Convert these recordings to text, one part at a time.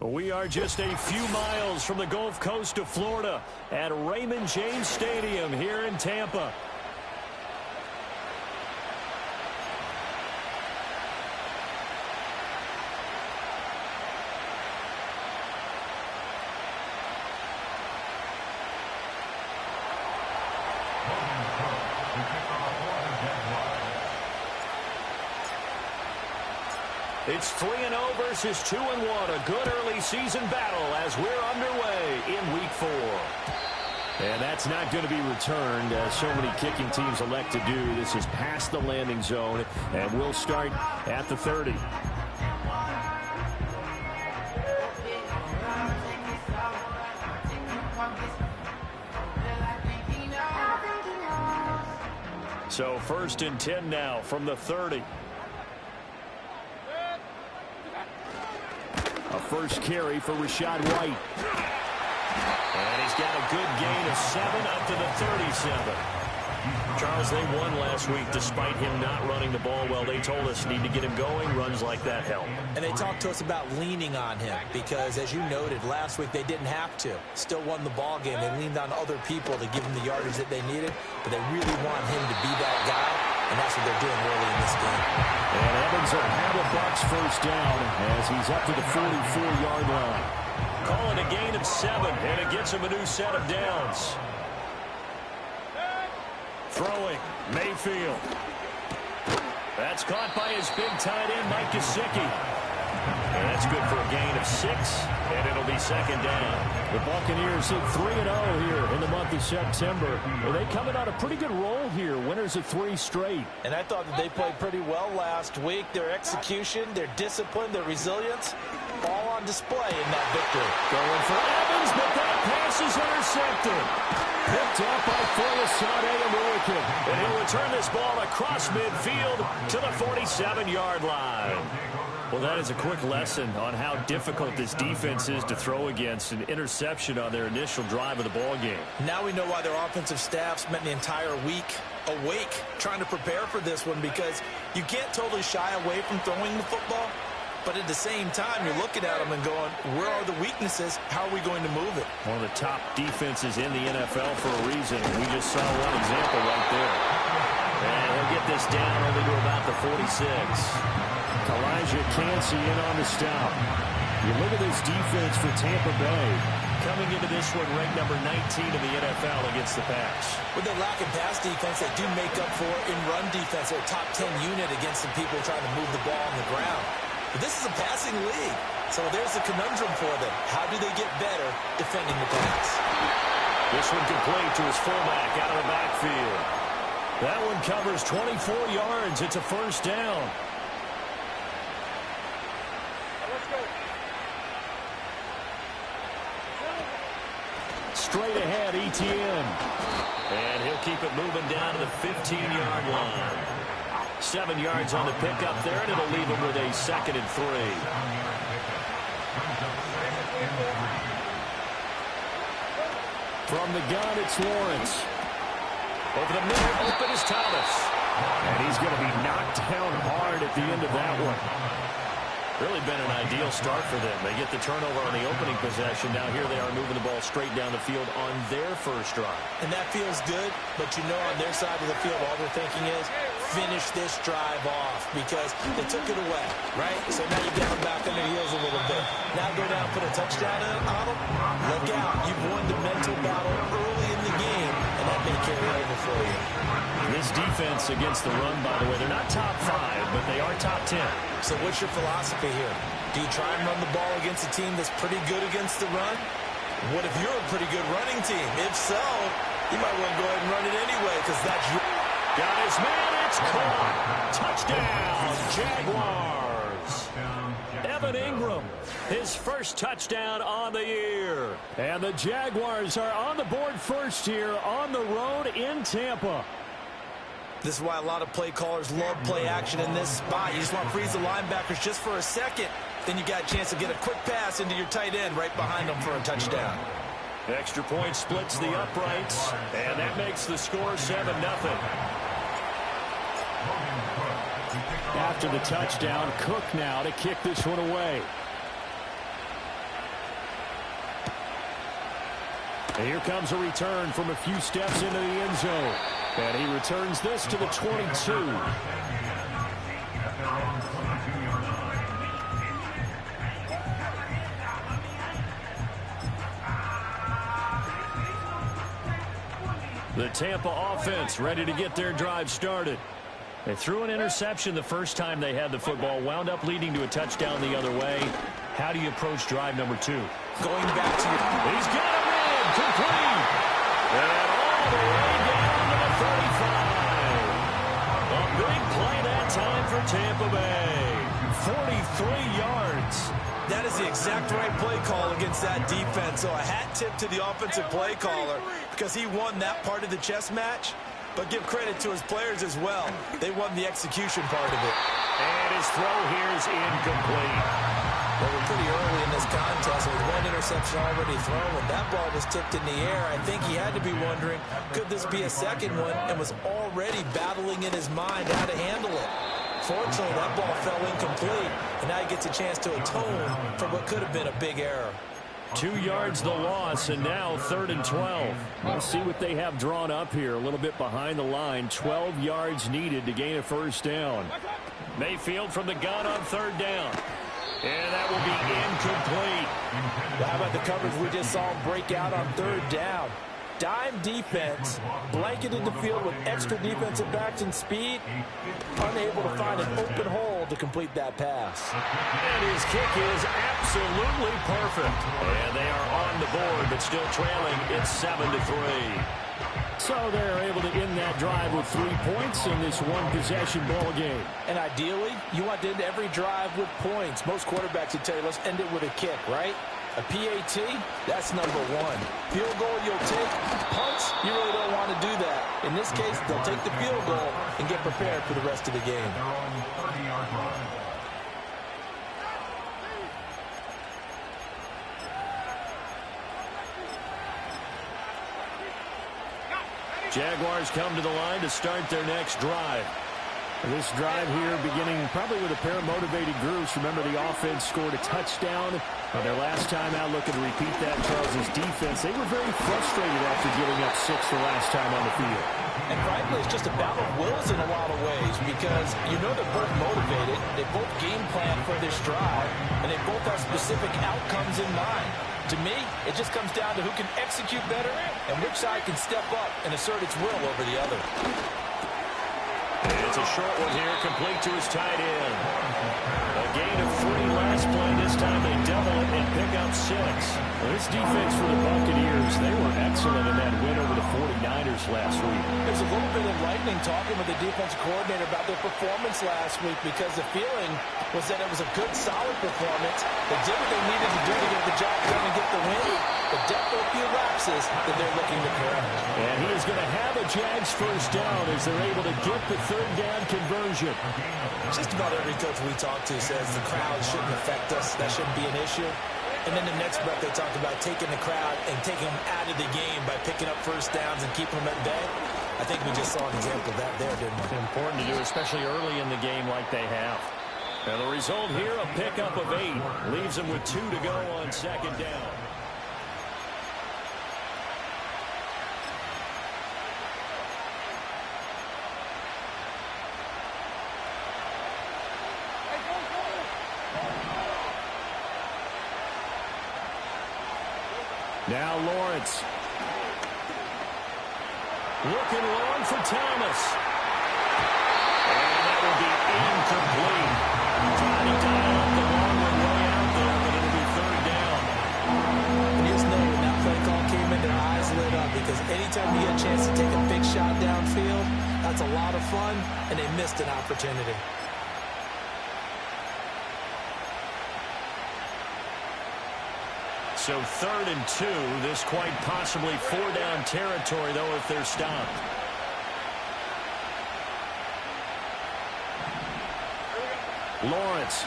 We are just a few miles from the Gulf Coast of Florida at Raymond James Stadium here in Tampa. It's 3-0 versus 2-1. A good early season battle as we're underway in Week 4. And that's not going to be returned, as so many kicking teams elect to do. This is past the landing zone, and we'll start at the 30. So 1st and 10 now from the 30. A first carry for Rachaad White. And he's got a good gain of 7 up to the 37. Charles, they won last week despite him not running the ball well. They told us need to get him going. Runs like that help. And they talked to us about leaning on him because, as you noted, last week they didn't have to. Still won the ball game. They leaned on other people to give him the yardage that they needed, but they really want him to be that guy, and that's what they're doing early in this game. And Evans will have a Bucs first down as he's up to the 44-yard line. Calling a gain of 7, and it gets him a new set of downs. Throwing, Mayfield. That's caught by his big tight end, Mike Gesicki. And that's good for a gain of 6, and it'll be 2nd down. The Buccaneers hit 3-0 here in the month of September. They coming on a pretty good roll here, winners of 3 straight. And I thought that they played pretty well last week. Their execution, their discipline, their resilience, all on display in that victory. Going for Evans, but that pass is intercepted. Picked up by Foyesade Aluakin. And he'll return this ball across midfield to the 47-yard line. Well, that is a quick lesson on how difficult this defense is to throw against. An interception on their initial drive of the ball game. Now we know why their offensive staff spent the entire week awake trying to prepare for this one, because you can't totally shy away from throwing the football. But at the same time, you're looking at them and going, where are the weaknesses? How are we going to move it? One of the top defenses in the NFL for a reason. We just saw one example right there. And he'll get this down only to about the 46. Elijah Cansey in on the stop. You look at this defense for Tampa Bay. Coming into this one ranked number 19 in the NFL against the pass. With their lack of pass defense, they do make up for in run defense. They're a top 10 unit against some people trying to move the ball on the ground. But this is a passing league, so there's a conundrum for them. How do they get better defending the pass? This one complete to his fullback out of the backfield. That one covers 24 yards. It's a first down. Straight ahead, Etienne. And he'll keep it moving down to the 15-yard line. 7 yards on the pickup there, and it'll leave him with a 2nd and 3. From the gun, it's Lawrence. Over the middle, open is Thomas. And he's going to be knocked down hard at the end of that one. Really been an ideal start for them. They get the turnover on the opening possession. Now here they are moving the ball straight down the field on their first drive. And that feels good, but you know on their side of the field, all they're thinking is, finish this drive off, because they took it away, right? So now you get them back on their heels a little bit. Now go down and put a touchdown on them. Look out. You've won the mental battle early in the game, and that may carry over for you. This defense against the run, by the way, they're not top 5, but they are top 10. So what's your philosophy here? Do you try and run the ball against a team that's pretty good against the run? What if you're a pretty good running team? If so, You might want to go ahead and run it anyway because that's your... Got his man. It's caught. Touchdown, Jaguars. Evan Ingram, his first touchdown on the year. And the Jaguars are on the board first here on the road in Tampa. This is why a lot of play callers love play action in this spot. You just want to freeze the linebackers just for a second. Then you got a chance to get a quick pass into your tight end right behind them for a touchdown. Extra point splits the uprights, and that makes the score 7-0. After the touchdown, Cook now to kick this one away. And here comes a return from a few steps into the end zone. And he returns this to the 22. The Tampa offense ready to get their drive started. They threw an interception the first time they had the football, wound up leading to a touchdown the other way. How do you approach drive number 2? Going back to your... He's got him in, complete. And all the way down to the 35. A big play that time for Tampa Bay. 43 yards. That is the exact right play call against that defense. So a hat tip to the offensive play caller because he won that part of the chess match. But give credit to his players as well. They won the execution part of it. And his throw here is incomplete. Well, we're pretty early in this contest with one interception already thrown. When that ball was tipped in the air, I think he had to be wondering, could this be a second one? And was already battling in his mind how to handle it. Fortunately, that ball fell incomplete, and now he gets a chance to atone for what could have been a big error. 2 yards the loss, and now 3rd and 12. We'll see what they have drawn up here. A little bit behind the line. 12 yards needed to gain a first down. Mayfield from the gun on 3rd down. And that will be incomplete. How about the coverage we just saw him break out on 3rd down? Dime defense, blanketed the field with extra defensive backs and speed, unable to find an open hole to complete that pass. And his kick is absolutely perfect. And they are on the board, but still trailing. It's 7-3. So they're able to end that drive with 3 points in this one-possession ball game. And ideally, you want to end every drive with points. Most quarterbacks would tell you, let's end it with a kick, right? A PAT, that's number 1. Field goal you'll take. Punts, you really don't want to do that. In this case, they'll take the field goal and get prepared for the rest of the game. Jaguars come to the line to start their next drive. This drive here beginning probably with a pair of motivated groups. Remember, the offense scored a touchdown on their last time out. Looking to repeat that. Charles' defense, they were very frustrated after giving up 6 the last time on the field. And frankly, it's just a battle of wills in a lot of ways because you know they're both motivated. They both game plan for this drive, and they both have specific outcomes in mind. To me, it just comes down to who can execute better and which side can step up and assert its will over the other. It's a short one here, complete to his tight end. A gain of 3 last play. This time they double it and pick up 6. Well, this defense for the Buccaneers, they were excellent in that win over the 49ers last week. There's a little bit enlightening talking with the defensive coordinator about their performance last week because the feeling was that it was a good, solid performance. They did what they needed to do to get the job done and get the win, but definitely a few lapses that they're looking to correct. And he is going to have a Jags first down as they're able to get the 3rd down conversion. Just about every coach we talk to says the crowd shouldn't affect us. That shouldn't be an issue. And then the next breath they talk about taking the crowd and taking them out of the game by picking up first downs and keeping them at bay. I think we just saw an example of that there, didn't we? It's important to do, especially early in the game like they have. And the result here, a pickup of 8. Leaves them with 2 to go on 2nd down. Now Lawrence. Looking long for Thomas. And that will be incomplete. Trying to dial up the long one way out there, but it'll be 3rd down. You just know when that play call came in, their eyes lit up because anytime you get a chance to take a big shot downfield, that's a lot of fun, and they missed an opportunity. So 3rd and 2. This quite possibly 4-down territory, though, if they're stopped. Lawrence.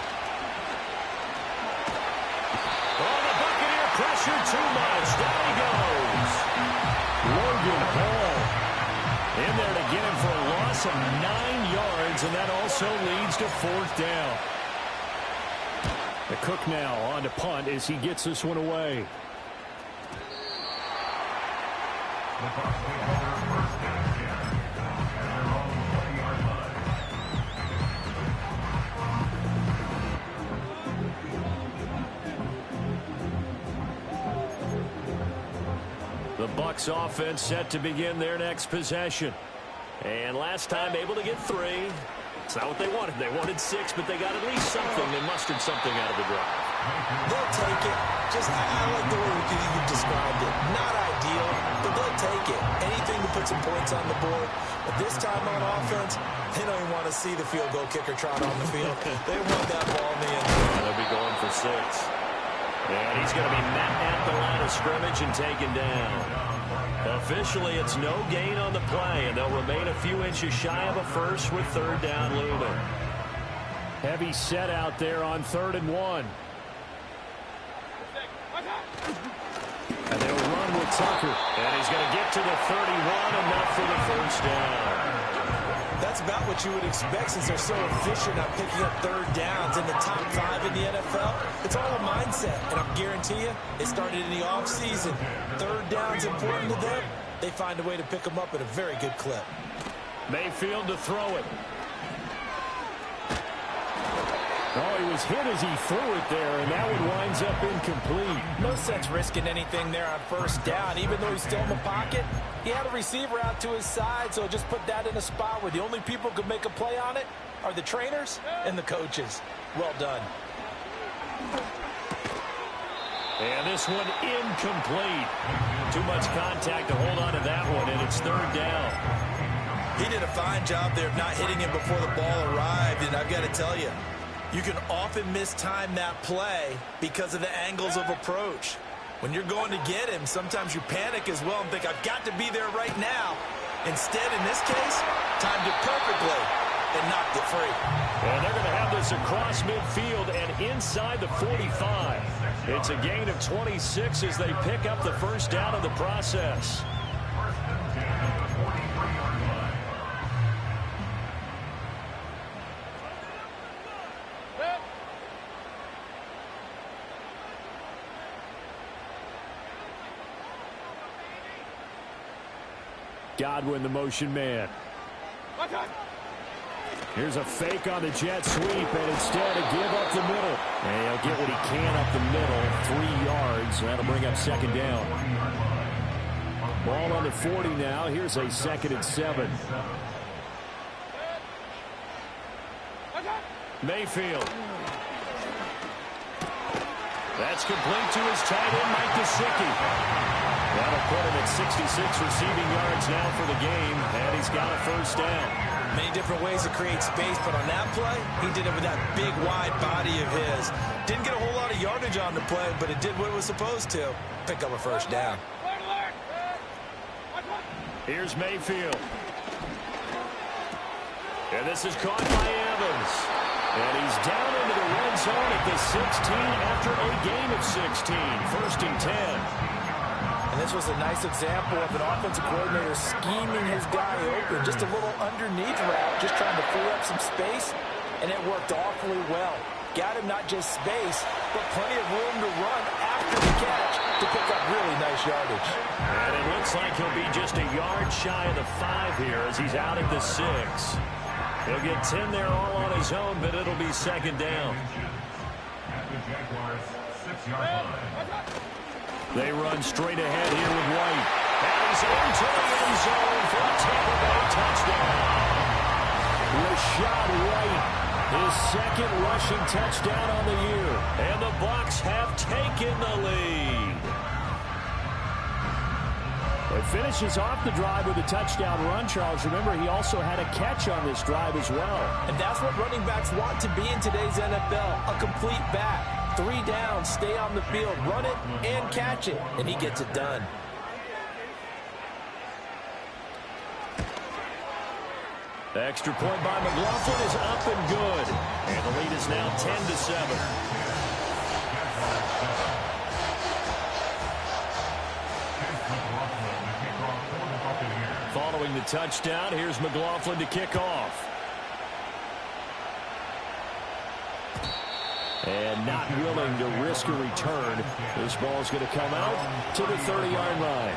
Oh, the Buccaneer pressure too much. Down he goes. Logan Hall in there to get him for a loss of 9 yards, and that also leads to 4th down. The Cook now on to punt as he gets this one away. The Bucs offense set to begin their next possession. And last time able to get 3. It's not what they wanted. They wanted 6, but they got at least something. They mustered something out of the drive. They'll take it. I like the way you described it. Not ideal, but they'll take it. Anything to put some points on the board. But this time on offense, they don't even want to see the field goal kicker trot on the field. They want that ball in the end zone. They'll be going for 6. And he's going to be met at the line of scrimmage and taken down. Officially, it's no gain on the play, and they'll remain a few inches shy of a first with 3rd down looming. Heavy set out there on 3rd and 1. And they'll run with Tucker. And he's going to get to the 31, enough for the 1st down. That's about what you would expect since they're so efficient at picking up 3rd downs in the top 5 in the NFL. It's all a mindset, and I'll guarantee you, it started in the offseason. 3rd down's important to them. They find a way to pick them up at a very good clip. Mayfield to throw it. Oh, he was hit as he threw it there, and that one winds up incomplete. No sense risking anything there on 1st down. Even though he's still in the pocket, he had a receiver out to his side, so just put that in a spot where the only people who could make a play on it are the trainers and the coaches. Well done. And this one incomplete. Too much contact to hold on to that one, and it's 3rd down. He did a fine job there of not hitting him before the ball arrived, and I've got to tell you, you can often mistime that play because of the angles of approach. When you're going to get him, sometimes you panic as well and think, I've got to be there right now. Instead, in this case, timed it perfectly and knocked it free. And they're going to have this across midfield and inside the 45. It's a gain of 26 as they pick up the 1st down of the process. Godwin, the motion man. Here's a fake on the jet sweep, and instead a give up the middle. And he'll get what he can up the middle, 3 yards. That'll bring up 2nd down. Ball on the 40 now. Here's a 2nd and 7. Mayfield. That's complete to his tight end, Mike Gesicki. That'll put him at 66 receiving yards now for the game, and he's got a 1st down. Many different ways to create space, but on that play, he did it with that big, wide body of his. Didn't get a whole lot of yardage on the play, but it did what it was supposed to. Pick up a 1st down. Here's Mayfield. And this is caught by Evans. And he's down into the red zone at the 16 after a gain of 16. 1st and 10. And this was a nice example of an offensive coordinator scheming his guy open. Just a little underneath route, just trying to free up some space, and it worked awfully well. Got him not just space, but plenty of room to run after the catch to pick up really nice yardage. And it looks like he'll be just a yard shy of the 5 here as he's out at the 6. He'll get 10 there all on his own, but it'll be 2nd down. They run straight ahead here with White. And he's into the end zone for a Tampa Bay touchdown. Rashad White, his 2nd rushing touchdown on the year. And the Bucs have taken the lead. It finishes off the drive with a touchdown run, Charles. Remember, he also had a catch on this drive as well. And that's what running backs want to be in today's NFL, a complete back. 3 downs, stay on the field, run it, and catch it. And he gets it done. The extra point by McLaughlin is up and good. And the lead is now 10-7. Following the touchdown, here's McLaughlin to kick off. And not willing to risk a return. This ball's going to come out to the 30-yard line.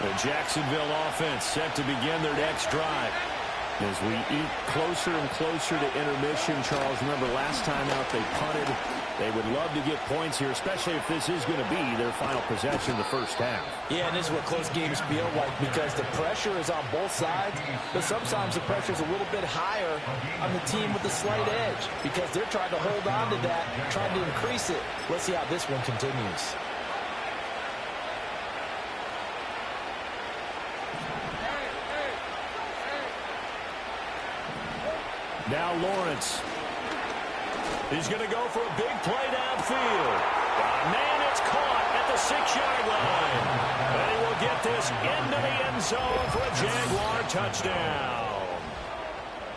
The Jacksonville offense set to begin their next drive. As we eat closer and closer to intermission, Charles, remember last time out they punted. They would love to get points here, especially if this is going to be their final possession of the first half. Yeah, and this is what close games feel like because the pressure is on both sides, but sometimes the pressure is a little bit higher on the team with the slight edge because they're trying to hold on to that, trying to increase it. Let's see how this one continues. Now Lawrence. He's going to go for a big play downfield. Man, it's caught at the 6-yard line. And he will get this into the end zone for a Jaguar touchdown.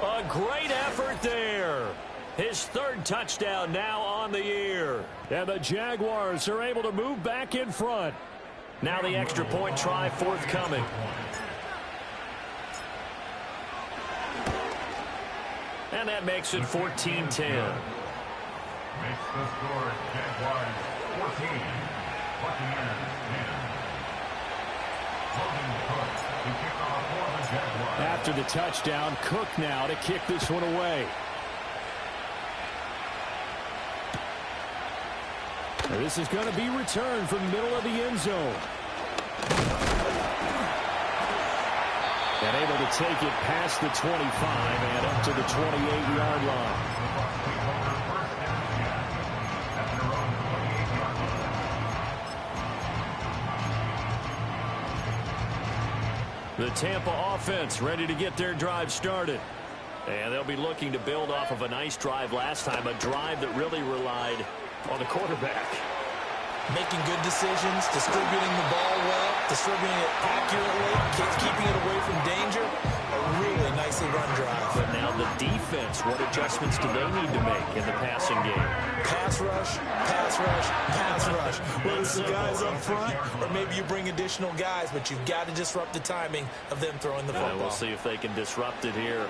A great effort there. His 3rd touchdown now on the year. And the Jaguars are able to move back in front. Now the extra point try forthcoming. And that makes it 14-10. Makes the score Jaguars 14, Buccaneers 10. After the touchdown, Cook now to kick this one away. This is going to be returned from the middle of the end zone. And able to take it past the 25 and up to the 28-yard line. The Tampa offense ready to get their drive started. And they'll be looking to build off of a nice drive last time, a drive that really relied on the quarterback. Making good decisions, distributing the ball well, distributing it accurately, keeping it away from danger. A really nicely run drive. But now the defense, what adjustments do they need to make in the passing game? Pass rush, pass rush, pass rush. Whether it's the guys up front or maybe you bring additional guys, but you've got to disrupt the timing of them throwing the football. We'll see if they can disrupt it here.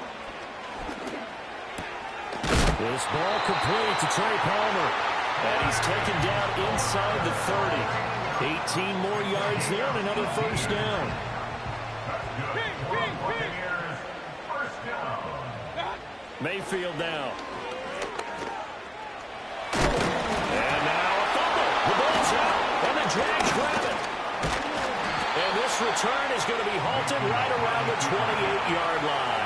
This ball complete to Trey Palmer. And he's taken down inside the 30. 18 more yards there and another first down. Mayfield now. And now a fumble. The ball's out, and the Jags grab it. And this return is going to be halted right around the 28-yard line.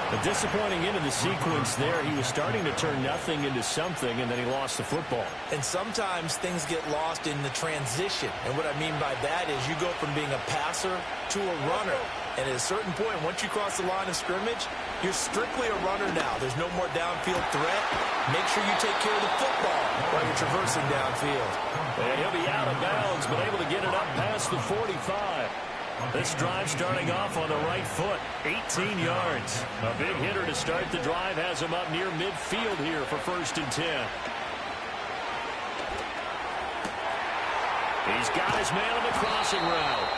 A disappointing end of the sequence there. He was starting to turn nothing into something, and then he lost the football. And sometimes things get lost in the transition. And what I mean by that is you go from being a passer to a runner. And at a certain point, once you cross the line of scrimmage, you're strictly a runner now. There's no more downfield threat. Make sure you take care of the football while you're traversing downfield. And he'll be out of bounds, but able to get it up past the 45. This drive starting off on the right foot, 18 yards. A big hitter to start the drive has him up near midfield here for 1st and 10. He's got his man on the crossing route.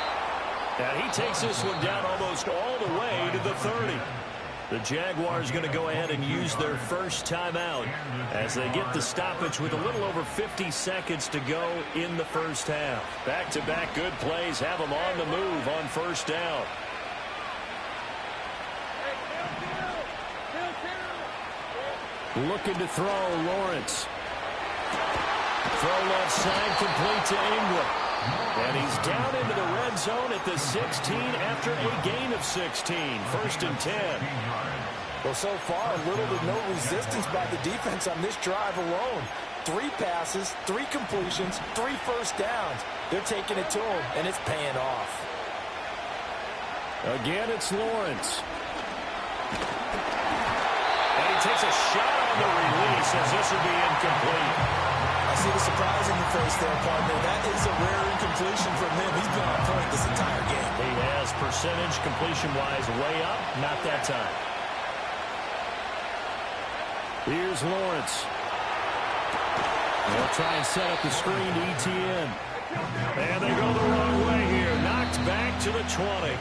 And he takes this one down almost all the way to the 30. The Jaguars going to go ahead and use their first timeout as they get the stoppage with a little over 50 seconds to go in the first half. Back-to-back good plays have them on the move on first down. Looking to throw, Lawrence. Throw left side, complete to Ingram. And he's down into the red zone at the 16 after a gain of 16. 1st and 10. Well, so far, little to no resistance by the defense on this drive alone. 3 passes, 3 completions, 3 first downs. They're taking it to him, and it's paying off. Again, it's Lawrence. And he takes a shot on the release as this will be incomplete. I see the surprise in your face there, partner. That is a rare incompletion from him. He's been on point this entire game. He has percentage completion-wise way up. Not that time. Here's Lawrence. They'll try and set up the screen to ETN. And they go the wrong way here. Knocked back to the 20.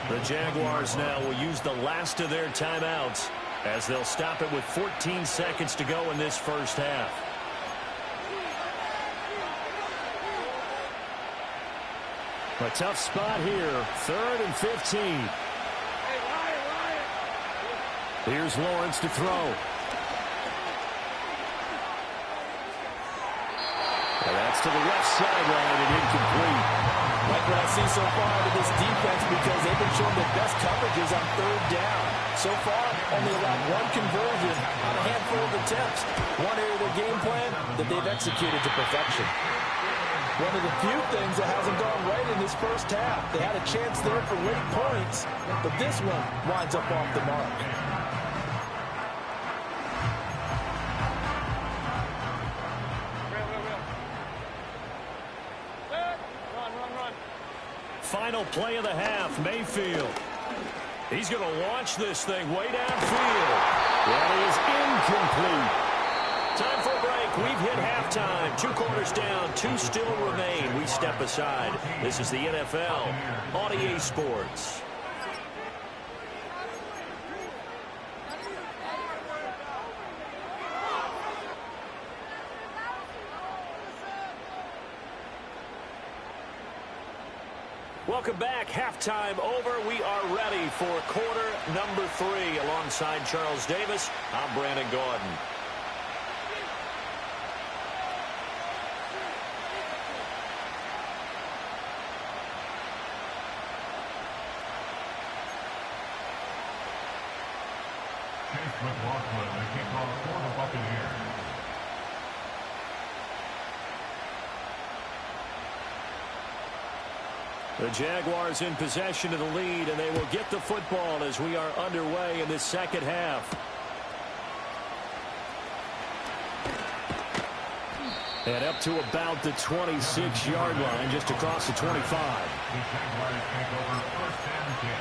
The Jaguars now will use the last of their timeouts as they'll stop it with 14 seconds to go in this first half. A tough spot here. 3rd and 15. Here's Lawrence to throw. And that's to the left sideline and incomplete. Like what I see so far out of this defense, because they've been showing their best coverages on 3rd down. So far, only allowed 1 conversion on a handful of attempts. One area of their game plan that they've executed to perfection. One of the few things that hasn't gone right in this first half. They had a chance there for late points, but this one winds up off the mark. Final play of the half, Mayfield. He's going to launch this thing way downfield. That is incomplete. Time for a break. We've hit halftime. 2 quarters down, 2 still remain. We step aside. This is the NFL on EA Sports. Welcome back. Halftime over. We are ready for quarter number 3. Alongside Charles Davis, I'm Brandon Gordon. Chase McLaughlin, the kickoff for the Buccaneers. The Jaguars in possession of the lead, and they will get the football as we are underway in this second half. And up to about the 26-yard line, just across the 25. The Jaguars take over 1st and 10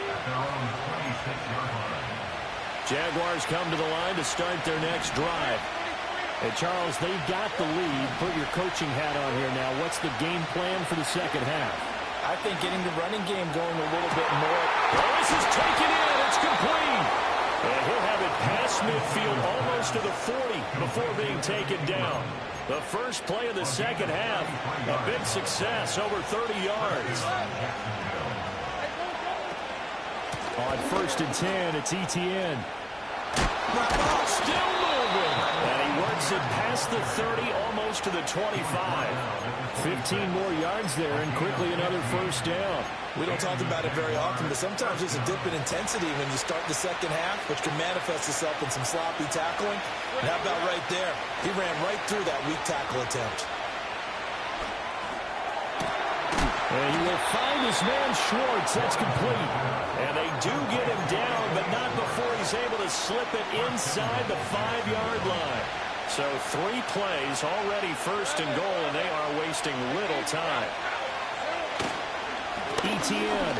at their own 26-yard line. Jaguars come to the line to start their next drive. And Charles, they've got the lead. Put your coaching hat on here now. What's the game plan for the second half? I think getting the running game going a little bit more. Oh, this is taken in. It's complete. And he'll have it past midfield almost to the 40 before being taken down. The first play of the second half, a big success, over 30 yards. On 1st and 10, it's ETN. Still moving. And he works it past the 30, almost to the 25. 15 more yards there, and quickly another first down. We don't talk about it very often, but sometimes there's a dip in intensity when you start the second half, which can manifest itself in some sloppy tackling. And how about right there? He ran right through that weak tackle attempt. And he will find his man Schwartz. That's complete. And they do get him down, but not before he's able to slip it inside the 5-yard line. So 3 plays, already 1st and goal, and they are wasting little time. ETN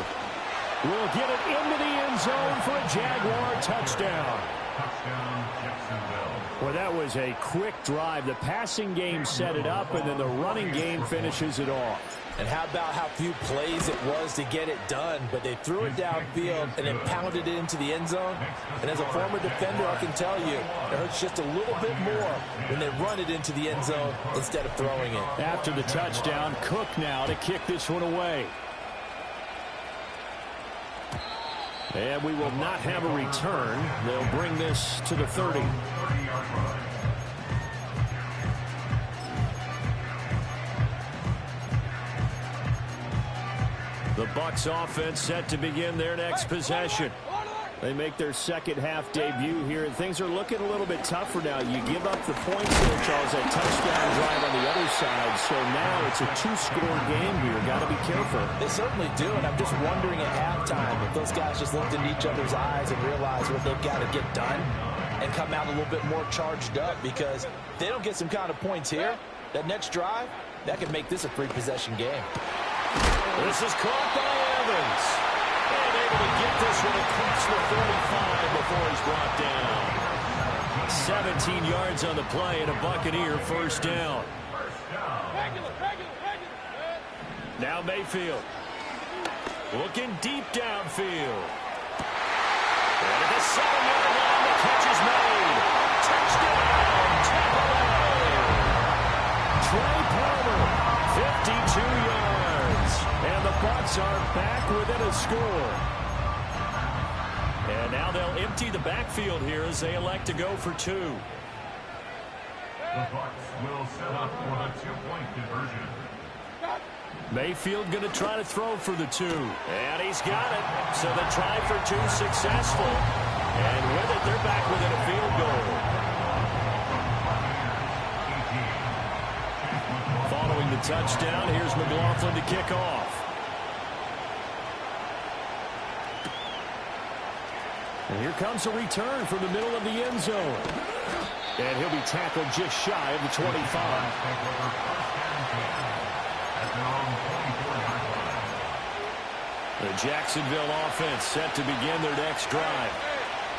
will get it into the end zone for a Jaguar touchdown. Touchdown, Jacksonville. Well, that was a quick drive. The passing game set it up, and then the running game finishes it off. And how about how few plays it was to get it done, but they threw it downfield and then pounded it into the end zone. And as a former defender, I can tell you, it hurts just a little bit more when they run it into the end zone instead of throwing it. After the touchdown, Cook now to kick this one away. And we will not have a return. They'll bring this to the 30. 30-yard line. The Bucs offense set to begin their next possession. They make their second half debut here, and things are looking a little bit tougher now. You give up the points there, Charles, that touchdown drive on the other side. So now it's a two-score game here. Got to be careful. They certainly do, and I'm just wondering at halftime if those guys just looked into each other's eyes and realized what they've got to get done and come out a little bit more charged up, because if they don't get some kind of points here, that next drive, that could make this a free-possession game. This is caught by Evans. And able to get this one across the 45 before he's brought down. 17 yards on the play and a Buccaneer first down. Now Mayfield. Looking deep downfield. And at the 7-yard line, the catch is made. Touchdown, Tampa Bay. Trey Palmer, 52 yards. And the Bucs are back within a score. And now they'll empty the backfield here as they elect to go for two. The Bucs will set up for the two-point conversion. Mayfield going to try to throw for the two. And he's got it. So the try for two successful. And with it, they're back within a field goal. Following the touchdown, here's McLaughlin to kick off. And here comes a return from the middle of the end zone. And he'll be tackled just shy of the 25. The Jacksonville offense set to begin their next drive.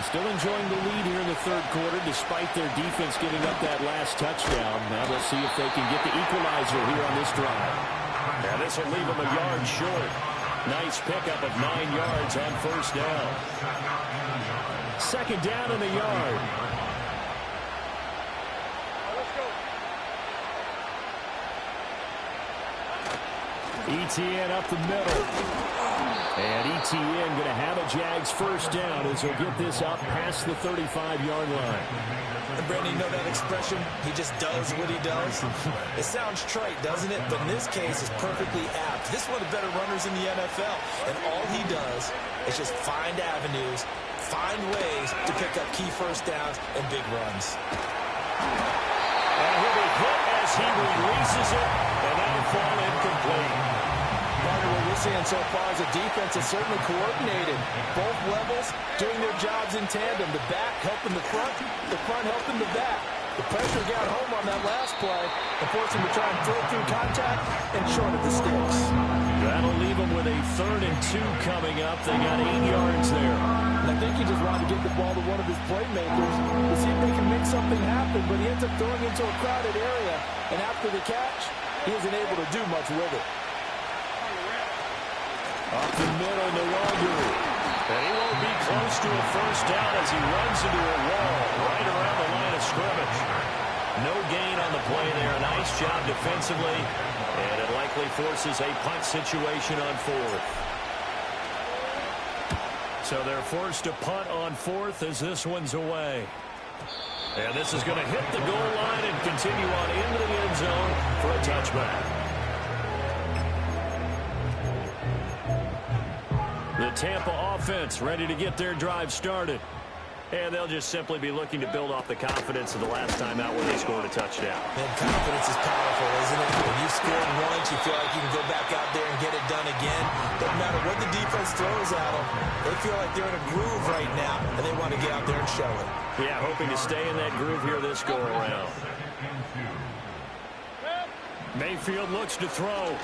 Still enjoying the lead here in the third quarter despite their defense giving up that last touchdown. Now they'll see if they can get the equalizer here on this drive. Now this will leave them a yard short. Nice pickup of 9 yards on first down. Second down in the yard. ETN up the middle. And ETN going to have a Jags first down as he'll get this up past the 35-yard line. And Brandon, you know that expression? He just does what he does. It sounds trite, doesn't it? But in this case, it's perfectly apt. This is one of the better runners in the NFL. And all he does is just find avenues, find ways to pick up key first downs and big runs. And he'll be hit as he releases it, and that'll fall incomplete. Partner, what we're seeing so far is a defense that's certainly coordinated. Both levels doing their jobs in tandem. The back helping the front helping the back. The pressure got home on that last play and forced him to try and throw through contact and short of the sticks. That'll leave him with a 3rd and 2 coming up. They got 8 yards there. And I think he just wanted to get the ball to one of his playmakers to see if they can make something happen, but he ends up throwing into a crowded area. And after the catch, he isn't able to do much with it. Up the middle, Nwogu. And he won't be close to a first down as he runs into a wall right around the line of scrimmage. No gain on the play there. Nice job defensively. And it likely forces a punt situation on 4th. So they're forced to punt on 4th as this one's away. And this is going to hit the goal line and continue on into the end zone for a touchback. The Tampa offense ready to get their drive started. And they'll just simply be looking to build off the confidence of the last time out where they scored a touchdown. Man, confidence is powerful, isn't it? When you've scored once, you feel like you can go back out there and get it done again. Doesn't matter what the defense throws at them. They feel like they're in a groove right now, and they want to get out there and show it. Yeah, hoping to stay in that groove here this go-around. Mayfield looks to throw.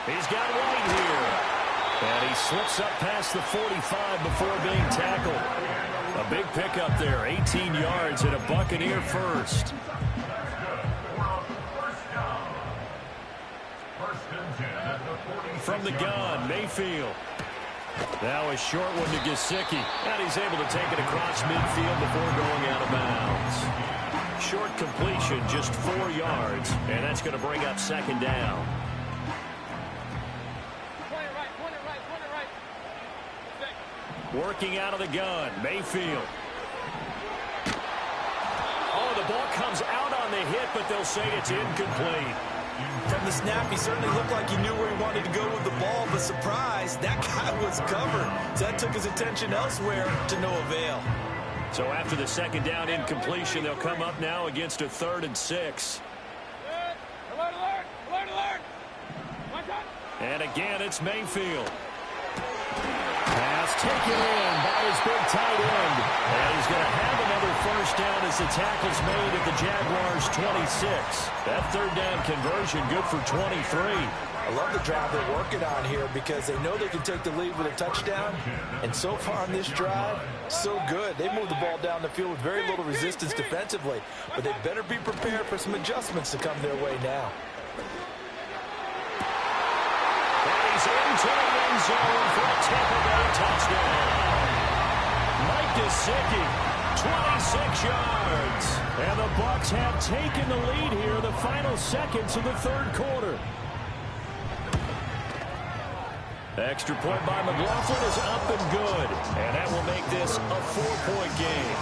He's got White here. And he slips up past the 45 before being tackled. A big pickup there, 18 yards and a Buccaneer first. From the gun, Mayfield. Now a short one to Gesicki. And he's able to take it across midfield before going out of bounds. Short completion, just 4 yards. And that's going to bring up second down. Working out of the gun, Mayfield. Oh, the ball comes out on the hit, but they'll say it's incomplete. From the snap, he certainly looked like he knew where he wanted to go with the ball, but surprise, that guy was covered. So that took his attention elsewhere to no avail. So after the second down incompletion, they'll come up now against a 3rd and 6. And again, it's Mayfield. Pass taken in by his big tight end. And he's going to have another first down as the tackle's made at the Jaguars' 26. That 3rd down conversion good for 23. I love the drive they're working on here because they know they can take the lead with a touchdown. And so far on this drive, so good. They moved the ball down the field with very little resistance defensively. But they better be prepared for some adjustments to come their way now. He's into the end zone for a Tampa Bay touchdown. Mike Gesicki, 26 yards. And the Bucs have taken the lead here the final seconds of the 3rd quarter. Extra point by McLaughlin is up and good. And that will make this a 4-point game.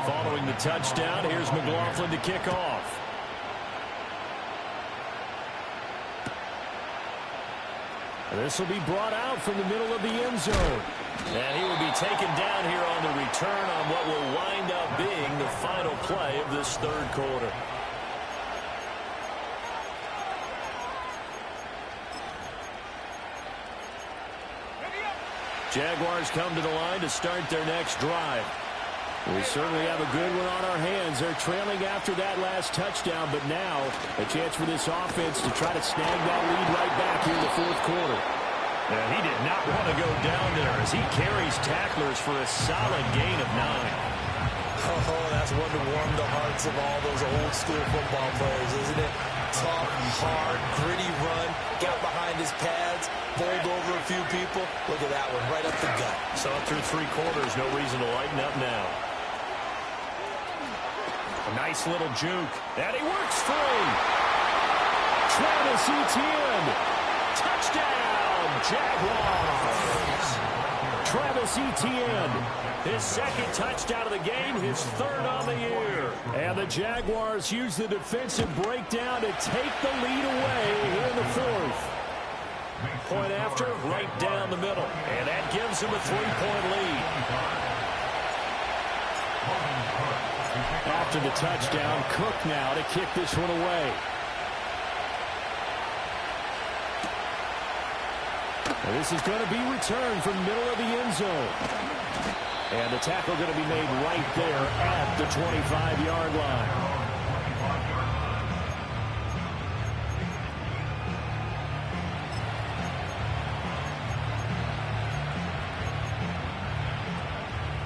Following the touchdown, here's McLaughlin to kick off. This will be brought out from the middle of the end zone. And he will be taken down here on the return on what will wind up being the final play of this 3rd quarter. Jaguars come to the line to start their next drive. We certainly have a good one on our hands. They're trailing after that last touchdown, but now a chance for this offense to try to snag that lead right back here in the 4th quarter. And he did not want to go down there as he carries tacklers for a solid gain of 9. Oh, that's one to warm the hearts of all those old school football players, isn't it? Tough, hard, gritty run, got behind his pads, bowled over a few people. Look at that one, right up the gut. So through 3 quarters, no reason to lighten up now. A nice little juke. And he works free. Travis Etienne. Touchdown, Jaguars. Travis Etienne. His 2nd touchdown of the game, his 3rd on the year. And the Jaguars use the defensive breakdown to take the lead away here in the 4th. Point after, right down the middle. And that gives him a 3-point lead. After the touchdown, Cook now to kick this one away. And this is going to be returned from the middle of the end zone. And the tackle going to be made right there at the 25-yard line.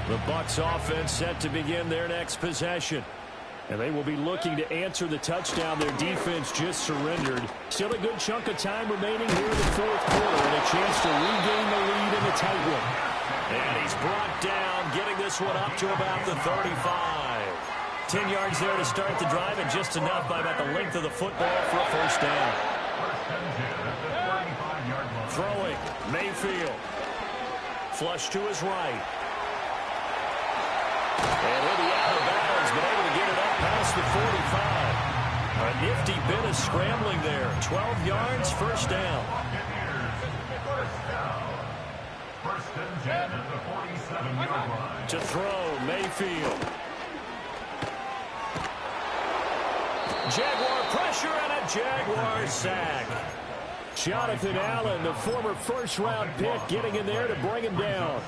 The Bucs offense set to begin their next possession. And they will be looking to answer the touchdown their defense just surrendered. Still a good chunk of time remaining here in the 4th quarter and a chance to regain the lead in the tight one. And he's brought down, getting this one up to about the 35. 10 yards there to start the drive and just enough by about the length of the football for a first down. Throwing, Mayfield. Flush to his right. And he'll be out of bounds, but able to get it up past the 45. A nifty bit of scrambling there. 12 yards, first down. First and 10 at the 47-yard line. To throw, Mayfield. Jaguar pressure and a Jaguar sack. Jonathan Allen, the former first-round pick, getting in there to bring him down.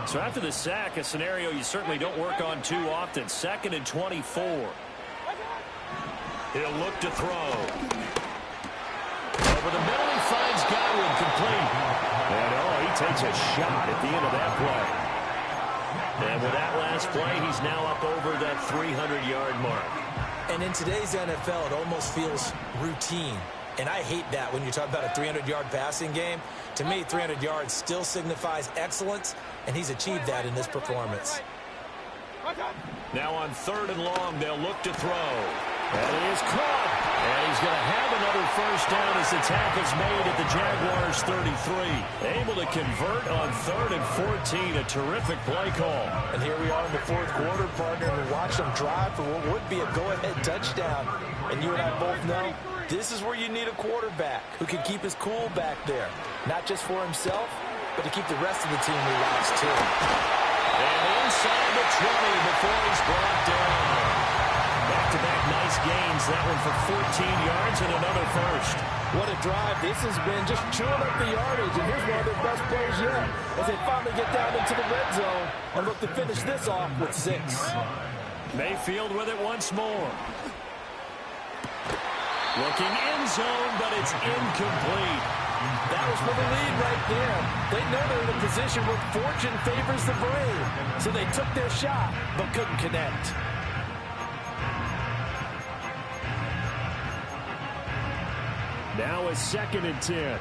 So after the sack, a scenario you certainly don't work on too often. 2nd and 24. He'll look to throw. Over the middle, he finds Godwin complete. And, he takes a shot at the end of that play. And with that last play, he's now up over that 300-yard mark. And in today's NFL, it almost feels routine. And I hate that when you talk about a 300-yard passing game. To me, 300 yards still signifies excellence, and he's achieved that in this performance. Now on 3rd and long, they'll look to throw. And it is caught. And he's going to have another first down as the tackle's made at the Jaguars' 33. Able to convert on 3rd and 14. A terrific play call. And here we are in the 4th quarter, partner, and watch them drive for what would be a go-ahead touchdown. And you and I both know this is where you need a quarterback who can keep his cool back there. Not just for himself, but to keep the rest of the team relaxed, too. And inside the 20 before he's brought down. Back-to-back nice gains. That one for 14 yards and another first. What a drive this has been, just chewing up the yardage. And here's one of their best plays yet as they finally get down into the red zone and look to finish this off with 6. Mayfield with it once more. Looking end zone, but it's incomplete. That was for the lead right there. They know they're in a position where fortune favors the brave. So they took their shot, but couldn't connect. Now a 2nd and 10.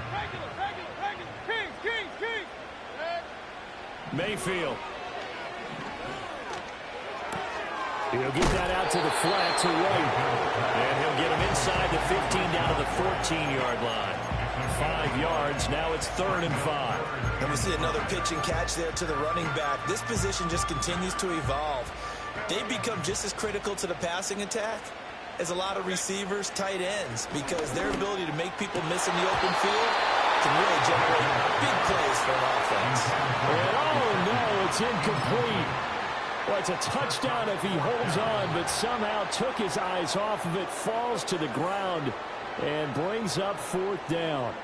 Kings. Mayfield. He'll get that out to the flat to right. And he'll get him inside the 15 down to the 14-yard line. 5 yards. Now it's 3rd and 5. And we see another pitch and catch there to the running back. This position just continues to evolve. They become just as critical to the passing attack as a lot of receivers, tight ends, because their ability to make people miss in the open field can really generate big plays for an offense. And oh no, it's incomplete. Well, it's a touchdown if he holds on, but somehow took his eyes off of it, falls to the ground, and brings up 4th down.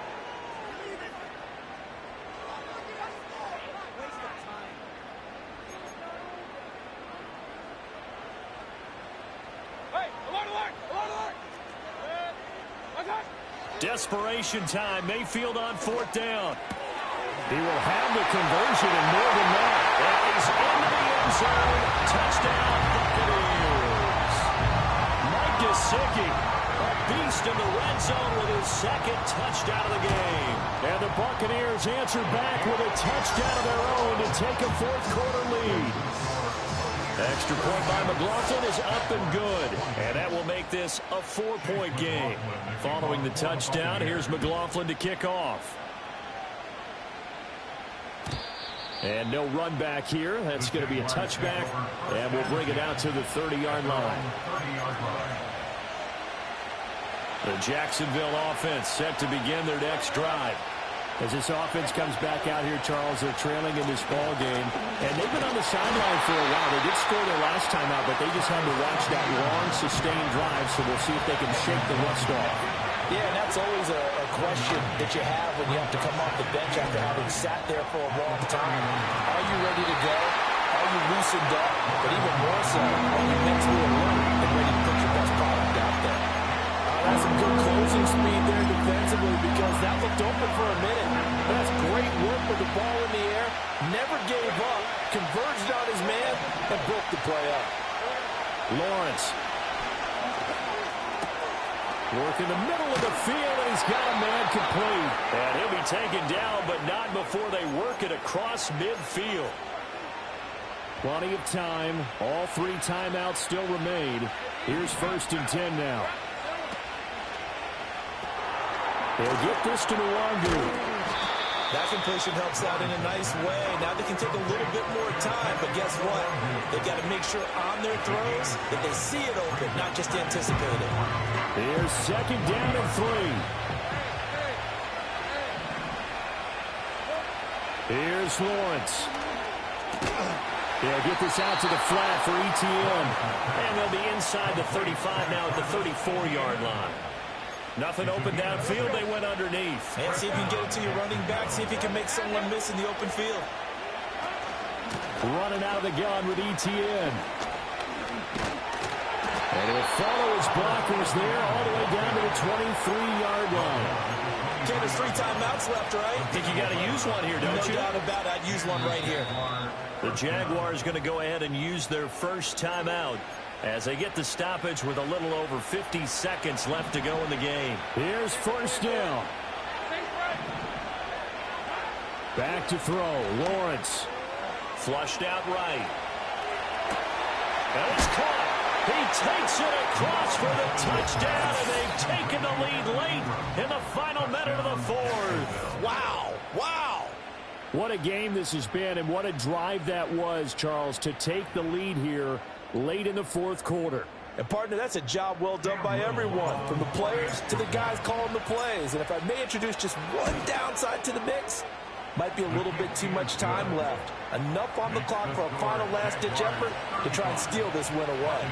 Desperation time. Mayfield on 4th down. He will have the conversion and more than that. And he's into the end zone. Touchdown, Buccaneers. Mike Gesicki, a beast in the red zone with his 2nd touchdown of the game. And the Buccaneers answer back with a touchdown of their own to take a 4th quarter lead. Extra point by McLaughlin is up and good. And that will make this a 4-point game. Following the touchdown, here's McLaughlin to kick off. And no run back here. That's going to be a touchback. And we'll bring it out to the 30-yard line. The Jacksonville offense set to begin their next drive. As this offense comes back out here, Charles, they're trailing in this ball game. And they've been on the sideline for a while. They did score their last time out, but they just had to watch that long, sustained drive. So we'll see if they can shake the rust off. Yeah, and that's always a question that you have when you have to come off the bench after having sat there for a long time. Are you ready to go? Are you loosened up? But even more so, are you mentally alert and ready to put your best product out there? That's some good closing speed there defensively because that looked open for a minute. That's great work with the ball in the air. Never gave up. Converged on his man and broke the play up. Lawrence. Work in the middle of the field, and he's got a man complete. And he'll be taken down, but not before they work it across midfield. Plenty of time. All 3 timeouts still remain. Here's 1st and 10 now. They'll get this to Nwangu. That completion helps out in a nice way. Now they can take a little bit more time, but guess what? They've got to make sure on their throws that they see it open, not just anticipate it. Here's 2nd down and 3. Here's Lawrence. They'll get this out to the flat for ETN. And they'll be inside the 35 now at the 34-yard line. Nothing open downfield. They went underneath. And see if you can get it to your running back. See if you can make someone miss in the open field. Running out of the gun with ETN. And he'll follow his blockers there all the way down to the 23-yard line. Okay, there's 3 timeouts left, right? I think you got to use one here, don't you? No doubt about it. I'd use one right here. The Jaguars going to go ahead and use their first timeout as they get the stoppage with a little over 50 seconds left to go in the game. Here's 1st down. Back to throw. Lawrence. Flushed out right. And it's caught. He takes it across for the touchdown, and they've taken the lead late in the final minute of the fourth. Wow. Wow. What a game this has been, and what a drive that was, Charles, to take the lead here late in the fourth quarter. And, partner, that's a job well done by everyone, from the players to the guys calling the plays. And if I may introduce just one downside to the mix, might be a little bit too much time left. Enough on the clock for a final last-ditch effort to try and steal this win away.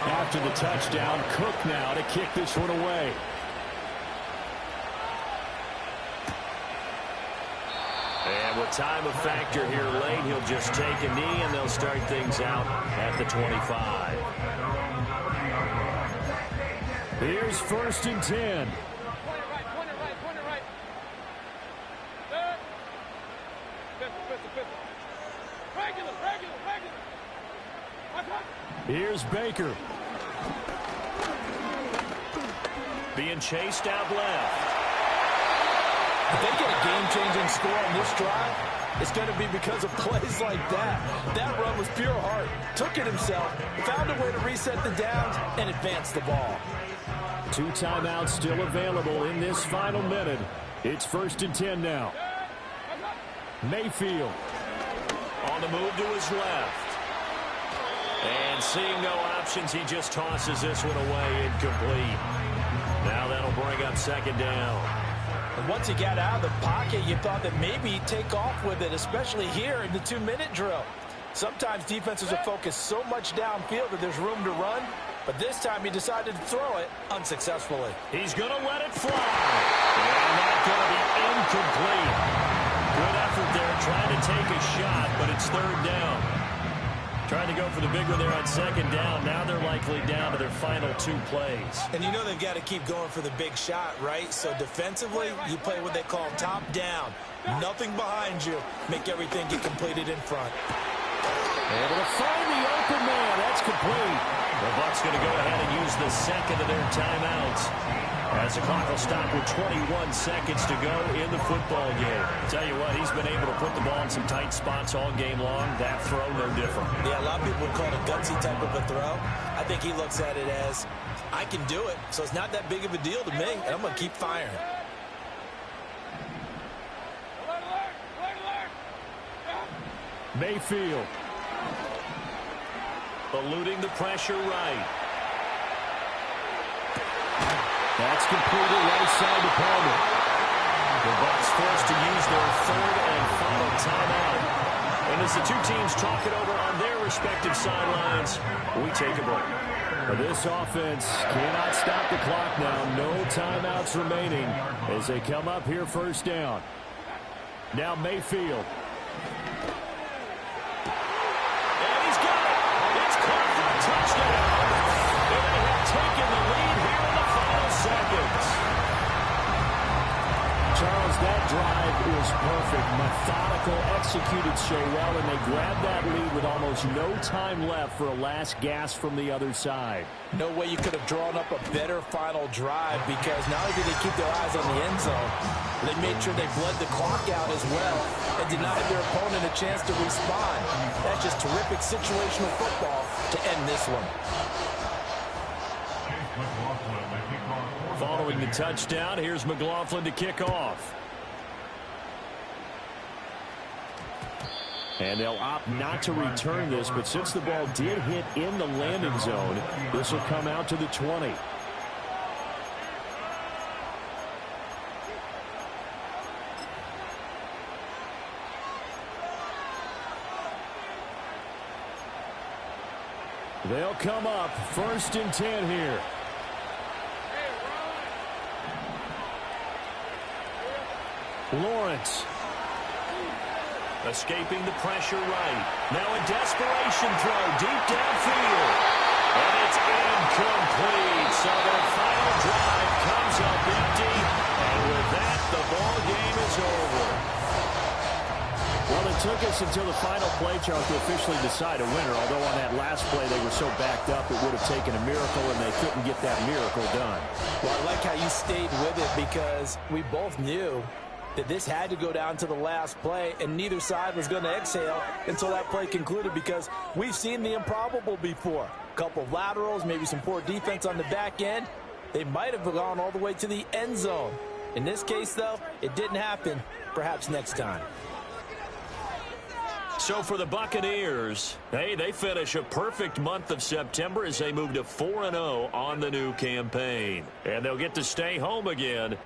After the touchdown, Cook now to kick this one away. And with time a factor here late, he'll just take a knee, and they'll start things out at the 25. Here's 1st and 10. Here's Baker. Being chased out left. If they get a game-changing score on this drive, it's going to be because of plays like that. That run was pure heart. Took it himself, found a way to reset the downs, and advance the ball. 2 timeouts still available in this final minute. It's 1st and 10 now. Mayfield on the move to his left. And seeing no options, he just tosses this one away, incomplete. Now that'll bring up 2nd down. And once he got out of the pocket, you thought that maybe he'd take off with it, especially here in the 2-minute drill. Sometimes defenses are focused so much downfield that there's room to run, but this time he decided to throw it unsuccessfully. He's going to let it fly. And that's going to be incomplete. Good effort there, trying to take a shot, but it's 3rd down. Trying to go for the big one there on 2nd down. Now they're likely down to their final 2 plays. And you know they've got to keep going for the big shot, right? So defensively, you play what they call top down. Nothing behind you. Make everything get completed in front. Able to find the open man. That's complete. The Bucs going to go ahead and use the 2nd of their timeouts, as the clock will stop with 21 seconds to go in the football game. Tell you what, he's been able to put the ball in some tight spots all game long. That throw, no different. Yeah, a lot of people would call it a gutsy type of a throw. I think he looks at it as, I can do it, so it's not that big of a deal to me, and I'm going to keep firing. Mayfield. Eluding the pressure right. That's completed right side to Palmer. The Bucs forced to use their 3rd and final timeout. And as the 2 teams talk it over on their respective sidelines, we take a break. This offense cannot stop the clock now. No timeouts remaining as they come up here 1st down. Now Mayfield. And he's got it. It's caught for a touchdown. And they have taken the lead here in the final seconds. Charles, that drive was perfect. Methodical, executed so well, and they grabbed that lead with almost no time left for a last gasp from the other side. No way you could have drawn up a better final drive, because not only did they keep their eyes on the end zone, they made sure they bled the clock out as well and denied their opponent a chance to respond. That's just terrific situational football to end this one. Following the touchdown, here's McLaughlin to kick off. And they'll opt not to return this, but since the ball did hit in the landing zone, this will come out to the 20. They'll come up 1st and 10 here. Lawrence. Escaping the pressure right. Now a desperation throw deep downfield. And it's incomplete. So their final drive comes up empty. And with that, the ball game is over. Well, it took us until the final play, Charles, to officially decide a winner. Although on that last play they were so backed up it would have taken a miracle, and they couldn't get that miracle done. Well, I like how you stayed with it, because we both knew that this had to go down to the last play, and neither side was going to exhale until that play concluded, because we've seen the improbable before. A couple of laterals, maybe some poor defense on the back end. They might have gone all the way to the end zone. In this case, though, it didn't happen. Perhaps next time. So for the Buccaneers, hey, they finish a perfect month of September as they move to 4-0 on the new campaign. And they'll get to stay home again